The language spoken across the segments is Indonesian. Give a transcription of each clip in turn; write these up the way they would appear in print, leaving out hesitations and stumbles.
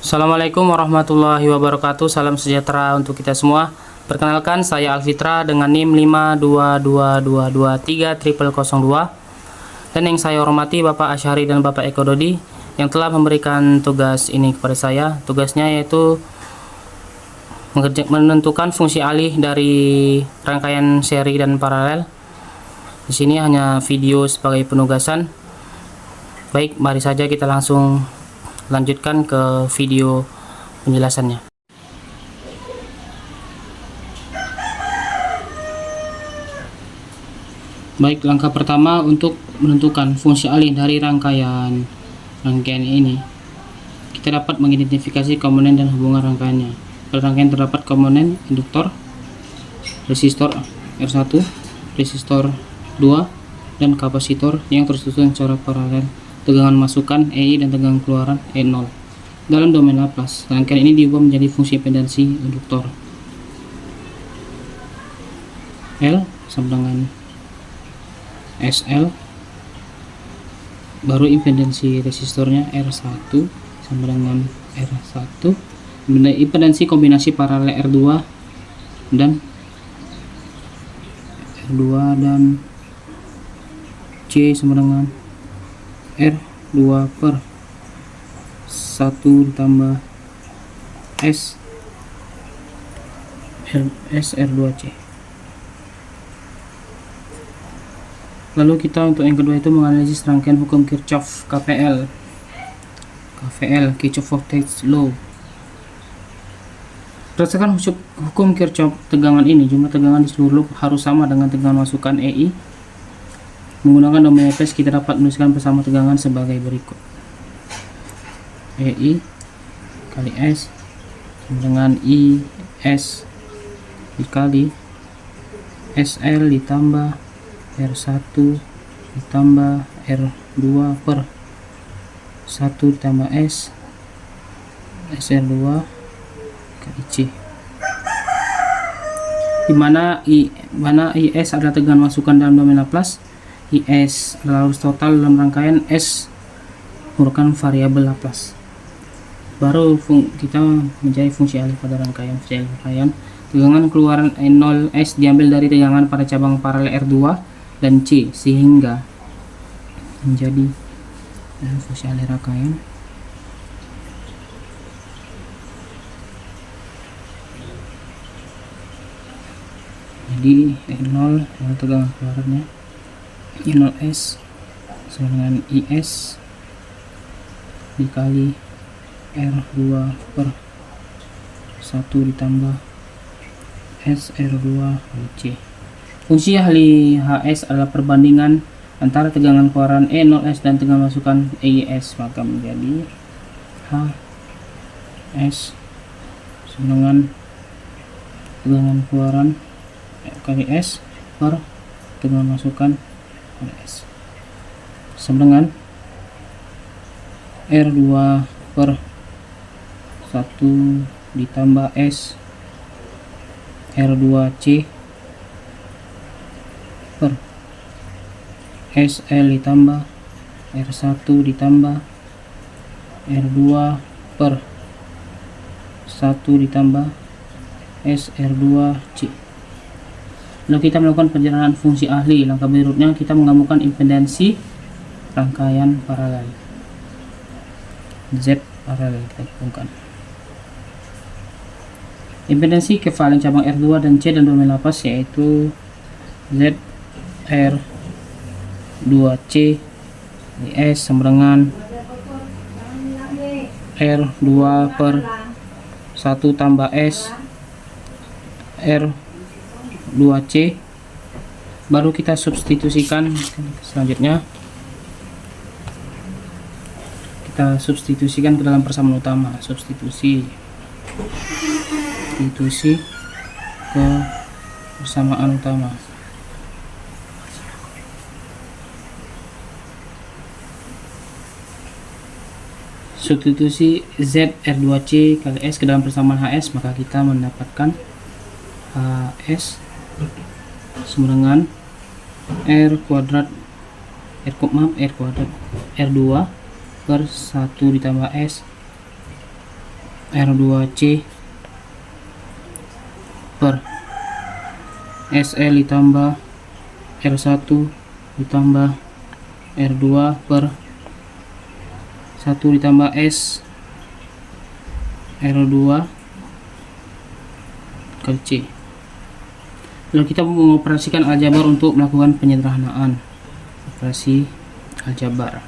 Assalamualaikum warahmatullahi wabarakatuh. Salam sejahtera untuk kita semua. Perkenalkan, saya Alfitra dengan NIM 522223002. Dan yang saya hormati Bapak Asyari dan Bapak Eko Dodi yang telah memberikan tugas ini kepada saya. Tugasnya yaitu menentukan fungsi alih dari rangkaian seri dan paralel. Di sini hanya video sebagai penugasan. Baik, mari saja kita langsung lanjutkan ke video penjelasannya. Baik, langkah pertama untuk menentukan fungsi alih dari rangkaian ini, kita dapat mengidentifikasi komponen dan hubungan rangkaiannya. Pada rangkaian terdapat komponen induktor, resistor R1, resistor 2, dan kapasitor yang tersusun secara paralel. Tegangan masukan EI dan tegangan keluaran E0. Dalam domain Laplace, rangkaian ini diubah menjadi fungsi impedansi induktor L sama dengan SL, baru impedansi resistornya R1 sama dengan R1, impedansi kombinasi paralel R2 dan C sama dengan R2 per 1 ditambah S R2C. Lalu kita untuk yang kedua itu menganalisis rangkaian hukum Kirchhoff KVL, Kirchhoff Voltage Law. Berdasarkan hukum Kirchhoff tegangan ini, jumlah tegangan di seluruh loop harus sama dengan tegangan masukan EI. Menggunakan domain Laplace, kita dapat menuliskan bersama tegangan sebagai berikut: EI kali S dengan IS dikali SL ditambah R1 ditambah R2 per 1 ditambah S SR2 kali C, dimana IS adalah tegangan masukan dalam domain Laplace. IS adalah arus total dalam rangkaian, S merupakan variabel Laplace. Baru kita mencari fungsi alih pada rangkaian. Tegangan keluaran E0S diambil dari tegangan pada cabang paralel R2 dan C sehingga menjadi fungsi alih rangkaian. Jadi E0 adalah tegangan keluarannya, E0S sama dengan IS dikali R2 per 1 ditambah SR2 kali C. Fungsi alih HS adalah perbandingan antara tegangan keluaran E0S dan tegangan masukan EIS, maka menjadi HS sama dengan tegangan keluaran kali S per tegangan masukan S sama dengan R2 per 1 ditambah S R2C per SL ditambah R1 ditambah R2 per 1 ditambah SR2C. Lalu kita melakukan perjalanan fungsi alih. Langkah berikutnya kita menggabungkan impedansi rangkaian paralel. Z paralel kita gabungkan. Impedansi kevalen cabang R2 dan C dan domain Laplace yaitu Z R2C S sama dengan R2 per 1 tambah S R2C. Baru kita substitusikan. Selanjutnya kita substitusikan ke dalam persamaan utama. Substitusi ke persamaan utama. Substitusi Z R2C kali S ke dalam persamaan HS, maka kita mendapatkan HS sama dengan R kuadrat R kuadrat R2 per 1 ditambah S R2C per SL ditambah R1 ditambah R2 per 1 ditambah S R2 kali C. Lalu kita mengoperasikan aljabar untuk melakukan penyederhanaan. Operasi aljabar.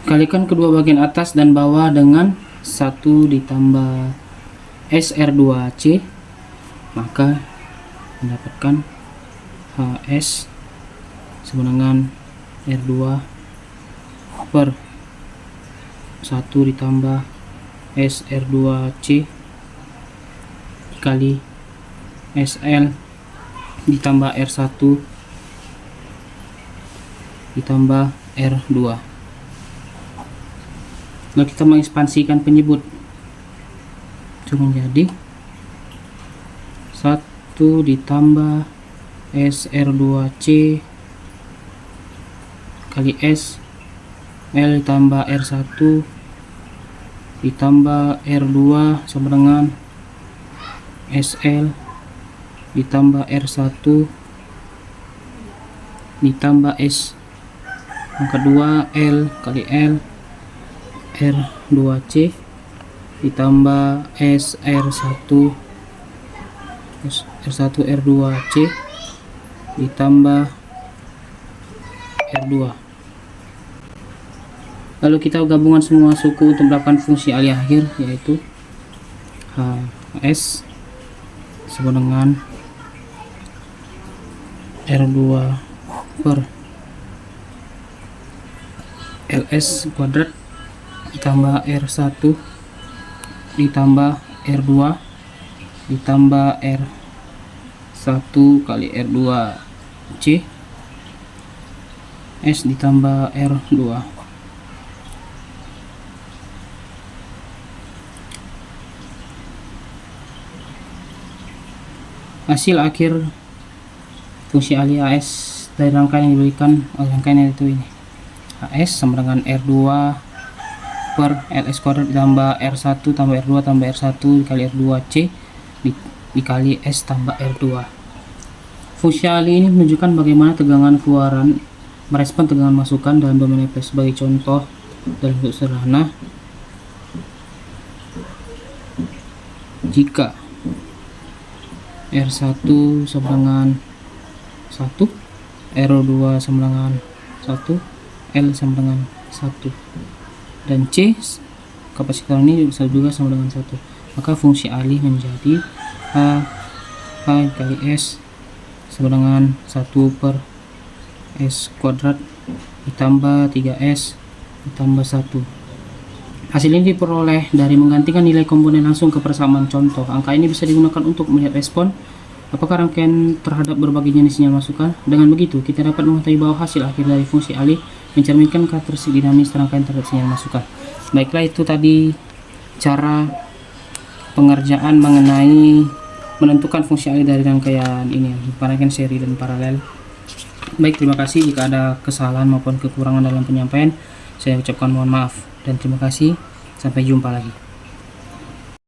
Kalikan kedua bagian atas dan bawah dengan 1 ditambah SR2C, maka mendapatkan HS sama dengan R2 per 1 ditambah SR2C kali SL ditambah R1 ditambah R2. Lalu kita mengekspansikan penyebut itu menjadi 1 ditambah SR2C kali S L ditambah R1 ditambah R2 sama dengan SL ditambah R1 ditambah S. Yang kedua L kali L R2C ditambah R1 R2C ditambah R2. Lalu kita gabungan semua suku untuk mendapatkan fungsi alih akhir, yaitu HS sama dengan R2 per LS kuadrat ditambah R1 ditambah R2 ditambah R1 kali R2C S ditambah R2. Hasil akhir fungsi alih AS dari rangkaian yang diberikan oleh rangkaian yaitu ini. AS sama dengan R2 per LS kuadrat ditambah R1 tambah R2 tambah R1 dikali R2C dikali S tambah R2. Fungsi alih ini menunjukkan bagaimana tegangan keluaran merespon tegangan masukan dalam domain EPS. Sebagai contoh dalam bentuk sederhana, jika R1 sama dengan 1, R2 sama dengan 1, L sama dengan 1, dan C kapasitor ini bisa juga sama dengan 1, maka fungsi alih menjadi H kali S sama dengan 1 per S kuadrat ditambah 3S ditambah 1. Hasil ini diperoleh dari menggantikan nilai komponen langsung ke persamaan contoh. Angka ini bisa digunakan untuk melihat respon apakah rangkaian terhadap berbagai jenis sinyal masukan. Dengan begitu, kita dapat mengetahui bahwa hasil akhir dari fungsi alih mencerminkan karakteristik dinamis rangkaian terhadap sinyal masukan. Baiklah, itu tadi cara pengerjaan mengenai menentukan fungsi alih dari rangkaian ini, rangkaian seri dan paralel. Baik, terima kasih. Jika ada kesalahan maupun kekurangan dalam penyampaian, saya ucapkan mohon maaf dan terima kasih. Sampai jumpa lagi.